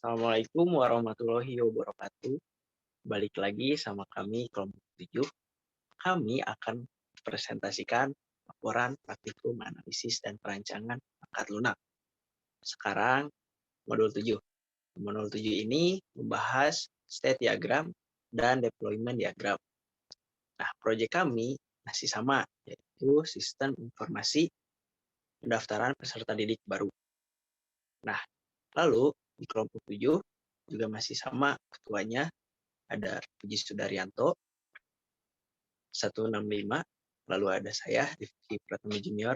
Assalamualaikum warahmatullahi wabarakatuh. Balik lagi sama kami kelompok 7. Kami akan presentasikan laporan praktikum analisis dan perancangan perangkat lunak. Sekarang modul 7. Modul 7 ini membahas state diagram dan deployment diagram. Nah, proyek kami masih sama, yaitu sistem informasi pendaftaran peserta didik baru. Nah, lalu di kelompok 7 juga masih sama ketuanya, ada Puji Sudaryanto 165, lalu ada saya Rifki Pratama Junior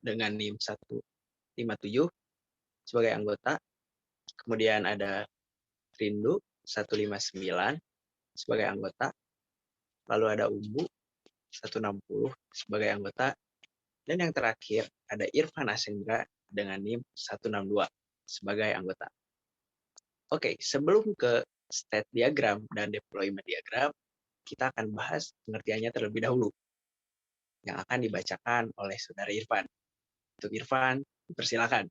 dengan NIM 157 sebagai anggota, kemudian ada Rindu 159 sebagai anggota, lalu ada Umbu 160 sebagai anggota, dan yang terakhir ada Irfan Asendra dengan NIM 162 sebagai anggota. Oke, sebelum ke state diagram dan deployment diagram, kita akan bahas pengertiannya terlebih dahulu yang akan dibacakan oleh Saudara Irfan. Untuk Irfan, dipersilakan.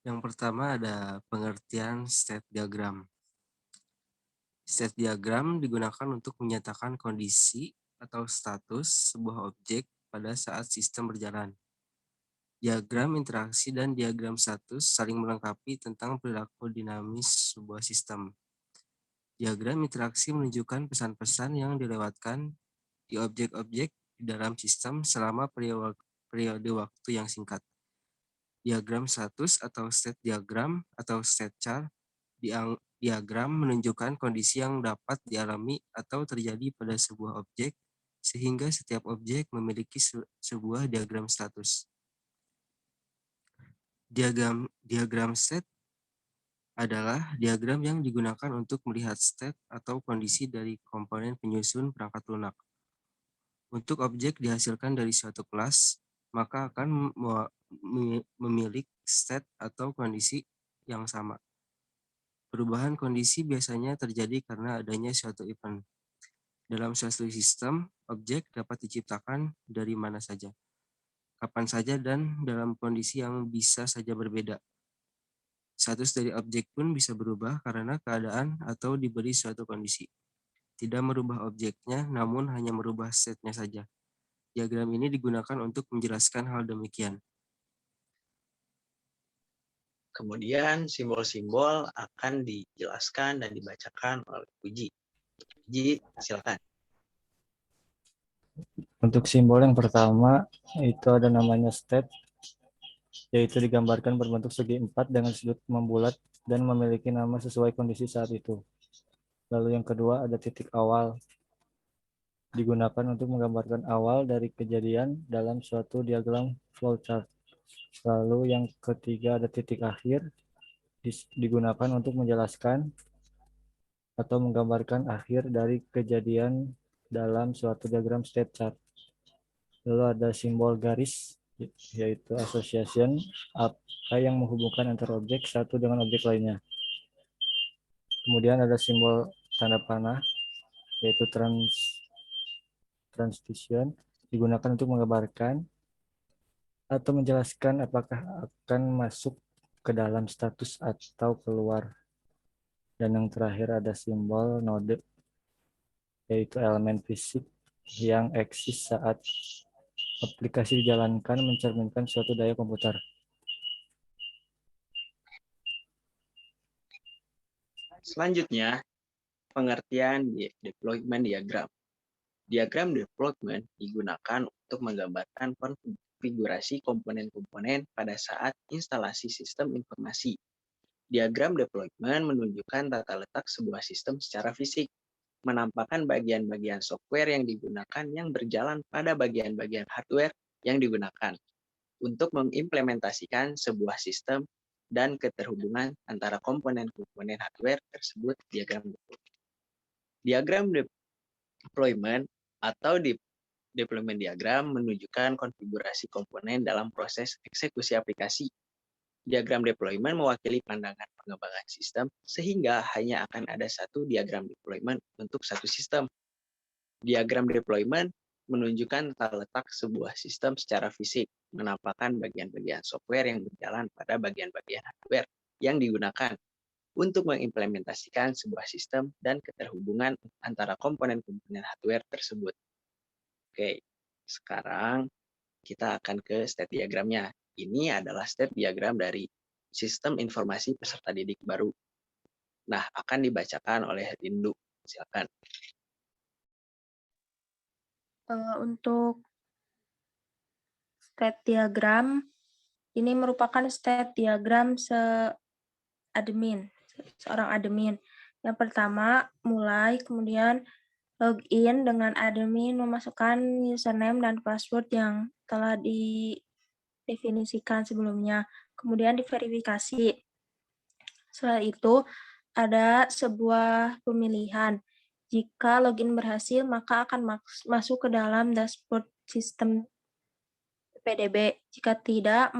Yang pertama ada pengertian state diagram. State diagram digunakan untuk menyatakan kondisi atau status sebuah objek pada saat sistem berjalan. Diagram interaksi dan diagram status saling melengkapi tentang perilaku dinamis sebuah sistem. Diagram interaksi menunjukkan pesan-pesan yang dilewatkan di objek-objek di dalam sistem selama periode waktu yang singkat. Diagram status atau state diagram atau state chart diagram menunjukkan kondisi yang dapat dialami atau terjadi pada sebuah objek sehingga setiap objek memiliki sebuah diagram status. Diagram state adalah diagram yang digunakan untuk melihat state atau kondisi dari komponen penyusun perangkat lunak. Untuk objek dihasilkan dari suatu kelas, maka akan memiliki state atau kondisi yang sama. Perubahan kondisi biasanya terjadi karena adanya suatu event. Dalam suatu sistem, objek dapat diciptakan dari mana saja, kapan saja, dan dalam kondisi yang bisa saja berbeda. Status dari objek pun bisa berubah karena keadaan atau diberi suatu kondisi. Tidak merubah objeknya, namun hanya merubah state-nya saja. Diagram ini digunakan untuk menjelaskan hal demikian. Kemudian simbol-simbol akan dijelaskan dan dibacakan oleh Puji. Puji, silakan. Untuk simbol yang pertama itu ada namanya state, yaitu digambarkan berbentuk segi empat dengan sudut membulat dan memiliki nama sesuai kondisi saat itu. Lalu yang kedua ada titik awal, digunakan untuk menggambarkan awal dari kejadian dalam suatu diagram flowchart. Lalu yang ketiga ada titik akhir, digunakan untuk menjelaskan atau menggambarkan akhir dari kejadian dalam suatu diagram state chart. Lalu ada simbol garis, yaitu association, apa yang menghubungkan antara objek satu dengan objek lainnya. Kemudian ada simbol tanda panah, yaitu transition, digunakan untuk menggambarkan atau menjelaskan apakah akan masuk ke dalam status atau keluar. Dan yang terakhir ada simbol node, yaitu elemen fisik yang eksis saat aplikasi dijalankan mencerminkan suatu daya komputer. Selanjutnya, pengertian deployment diagram. Diagram deployment digunakan untuk menggambarkan konfigurasi komponen-komponen pada saat instalasi sistem informasi. Diagram deployment menunjukkan tata letak sebuah sistem secara fisik, menampakkan bagian-bagian software yang digunakan yang berjalan pada bagian-bagian hardware yang digunakan untuk mengimplementasikan sebuah sistem dan keterhubungan antara komponen-komponen hardware tersebut. Diagram deployment atau deployment diagram menunjukkan konfigurasi komponen dalam proses eksekusi aplikasi. Diagram deployment mewakili pandangan pengembangan sistem sehingga hanya akan ada satu diagram deployment untuk satu sistem. Diagram deployment menunjukkan tata letak sebuah sistem secara fisik, menampakkan bagian-bagian software yang berjalan pada bagian-bagian hardware yang digunakan untuk mengimplementasikan sebuah sistem dan keterhubungan antara komponen-komponen hardware tersebut. Oke, sekarang kita akan ke state diagramnya. Ini adalah state diagram dari sistem informasi peserta didik baru. Nah, akan dibacakan oleh Rindu. Silakan. Untuk state diagram, ini merupakan state diagram seorang admin. Yang pertama, mulai, kemudian login dengan admin, memasukkan username dan password yang telah didefinisikan sebelumnya. Kemudian diverifikasi. Setelah itu, ada sebuah pemilihan. Jika login berhasil, maka akan masuk ke dalam dashboard sistem PDB. Jika tidak,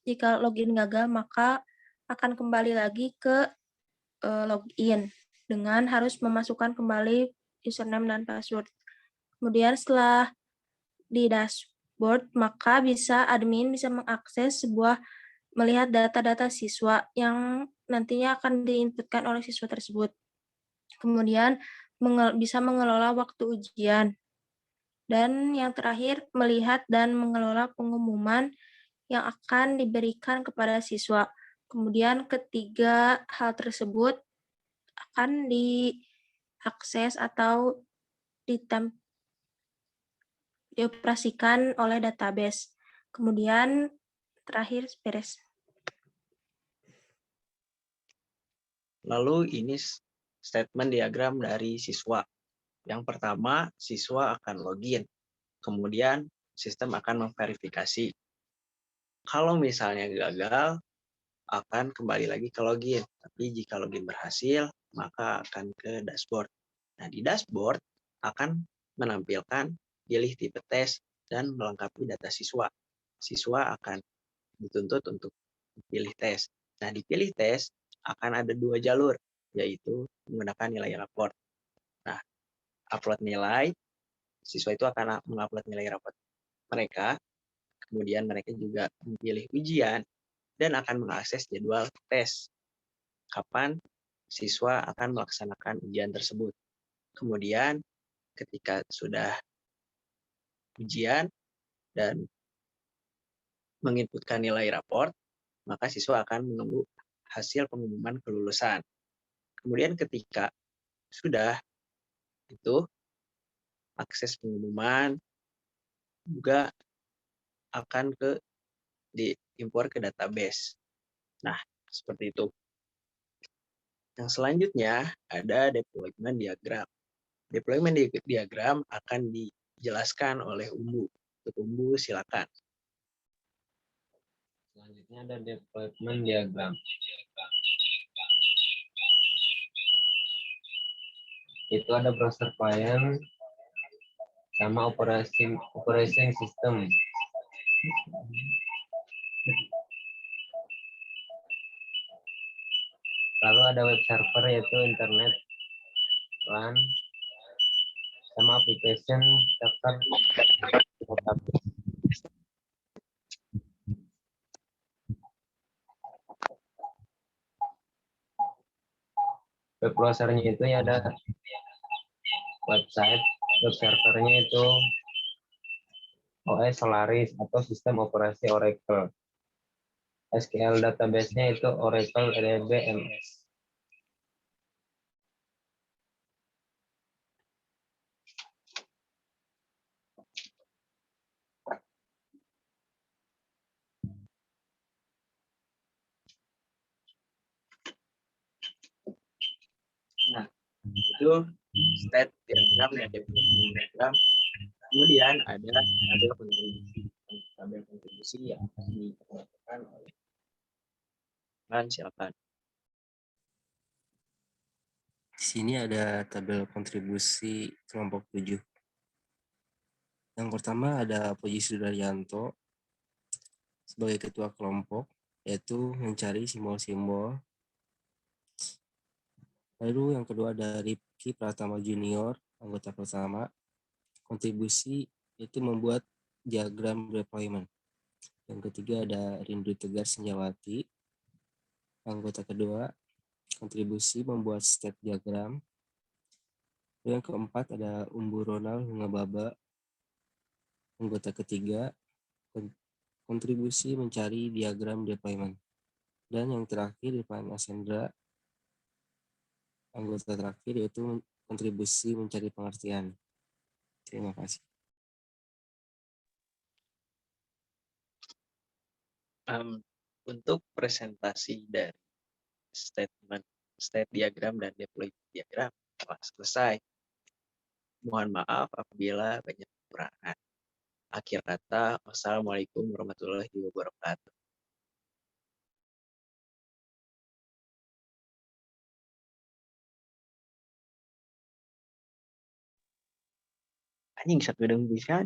jika login gagal, maka akan kembali lagi ke login dengan harus memasukkan kembali username dan password. Kemudian setelah di dashboard, maka admin bisa mengakses melihat data-data siswa yang nantinya akan diinputkan oleh siswa tersebut. Kemudian bisa mengelola waktu ujian. Dan yang terakhir, melihat dan mengelola pengumuman yang akan diberikan kepada siswa. Kemudian ketiga hal tersebut akan diakses atau dioperasikan oleh database. Kemudian terakhir beres. Lalu ini statement diagram dari siswa. Yang pertama, siswa akan login. Kemudian sistem akan memverifikasi. Kalau misalnya gagal, akan kembali lagi ke login. Tapi jika login berhasil, maka akan ke dashboard. Nah, di dashboard akan menampilkan pilih tipe tes dan melengkapi data siswa. Siswa akan dituntut untuk pilih tes. Nah, di pilih tes akan ada 2 jalur, yaitu menggunakan nilai raport. Nah, upload nilai, siswa itu akan mengupload nilai raport mereka, kemudian mereka juga memilih ujian, dan akan mengakses jadwal tes. Kapan siswa akan melaksanakan ujian tersebut. Kemudian, ketika sudah ujian dan menginputkan nilai raport, maka siswa akan menunggu hasil pengumuman kelulusan. Kemudian ketika sudah itu, akses pengumuman juga akan diimpor ke database. Nah, seperti itu. Yang selanjutnya ada deployment diagram. Deployment diagram akan dijelaskan oleh Umbu. Untuk Umbu, silakan. Selanjutnya ada deployment diagram. Itu ada browser client sama operating system. Lalu ada web server yaitu internet LAN sama application daftar database. Web browsernya itu ya ada website, web servernya itu OS Solaris atau sistem operasi Oracle. SQL database-nya itu Oracle DBMS. Nah, itu state diagram dan deployment diagram. Kemudian ada tabel kontribusi. Tabel kontribusi yang dilakukan oleh silakan. Di sini ada tabel kontribusi kelompok 7. Yang pertama ada Puji Sudaryanto sebagai ketua kelompok, yaitu mencari simbol-simbol. Lalu yang kedua ada Rifki Pratama Junior, anggota pertama, kontribusi yaitu membuat diagram deployment. Yang ketiga ada Rindu Tegar Senjawati. Anggota kedua, kontribusi membuat state diagram. Yang keempat ada Umbu Ronald Hungababa. Anggota ketiga, kontribusi mencari diagram deployment. Dan yang terakhir Irfan Asendra, anggota terakhir yaitu kontribusi mencari pengertian. Terima kasih. Untuk presentasi dari state diagram dan deployment diagram telah selesai. Mohon maaf apabila banyak kekurangan. Akhir kata, wassalamualaikum warahmatullahi wabarakatuh. Anjing satu gedung bisa.